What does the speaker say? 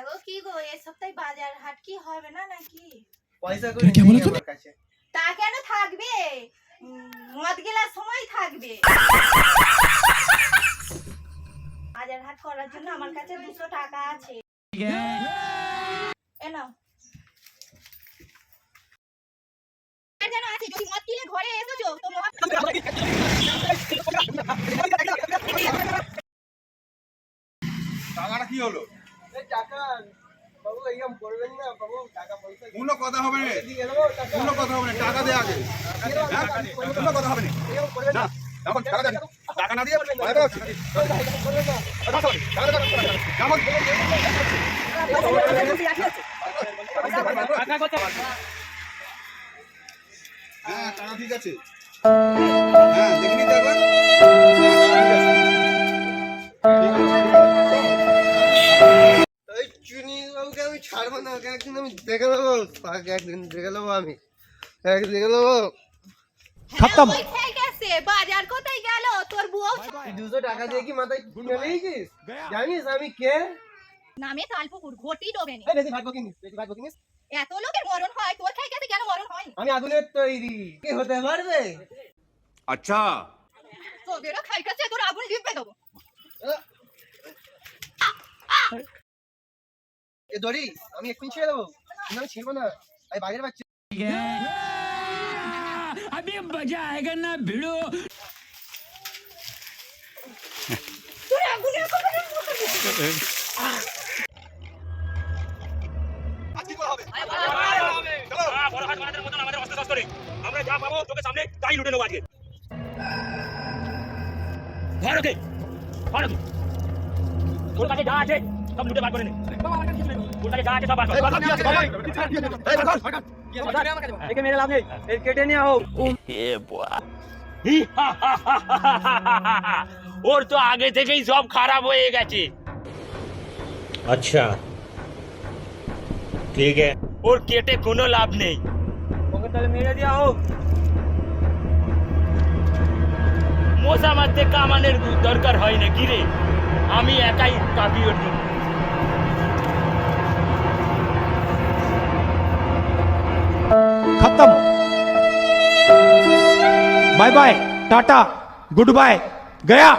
গো কি গো এই সপ্তাহে বাজার হাট কি হবে না নাকি? পয়সা করে নেই আমার কাছে। তা কেন থাকবে? মদ গেলার সময় থাকবে। বাজার হাট করার জন্য আমার কাছে 200 টাকা আছে। এ নাও। আর যেন আছে যদি মদ কিনে ঘরে এসেছো তো টাকাটা কি হলো? এই টাকা বাবু এইরকম করবেন না বাবু, টাকা পয়সা কোনো কথা হবে না, দিয়ে দেবো টাকা। কোনো কথা হবে না, টাকা দে আগে। কোনো কথা হবে না। এরকম করবেন না, না। এখন টাকা দে। টাকা না দিয়ে বাইরে আছি। করবেন না। টাকা দে, টাকা দে, টাকা দে। কেমন? হ্যাঁ, টাকা ঠিক আছে। হ্যাঁ, দেখে নিতে একবার। এই চুনি বাবুকে আমি ছাড়বো না, ওকে একদিন আমি দেখে নেবো, তাকে একদিন দেখে নেবো, আমি একদিন দেখে নেবো। খতম কোথায় গেছে? বাজার কোথায় গেল? তোর বউ 200 টাকা দিয়ে কি মাথায় ফেলেছিস? জানিস আমি কে? নামে তালপুকুর ঘটি ডোবেনি। এই বেশি ভাত বকিনিস, বেশি ভাত বকিনিস। এত লোকের মরণ হয়, তোর খাই গেছে কেন মরণ হয়? আমি আগুনের তৈরি, কি হতে পারবে? আচ্ছা, তোদেরও খাই গেছে, তোর আগুন লিপে দেবো। এ দড়ি আমি এক্ষুনি ছেড়ে দেবো, কিন্তু আমি ছিড়বো না, আমি বাঘের বাচ্চা। अभी मजा आएगा ना भिड़ो। তোর আগুনে আজকে কি হবে? বড় হাট বানানোর মতন আমাদের অস্ত্র শস্ত্র নেই। আমরা যা পাবো তোকে সামনে তাই লুটে নেবো আজকে। ধর ওকে, ধর ওকে। তোর কাছে যা আছে সব লুটে বার করে নে। তোর কাছে যা আছে সব বার কর। একে মেরে লাভ নেই, এর কেটে নিয়ে হোক। ওর তো আগে থেকেই সব খারাপ হয়ে গেছে। अच्छा ठीक है। ওর কেটে কোনো লাভ নেই। ওকে তাহলে মেরে দেওয়া হোক। মশা মারতে কামানের দরকার হয় না, কিরে আমি একাই কাঁপি ওর জন্য। खत्म। Bye bye tata goodbye गया।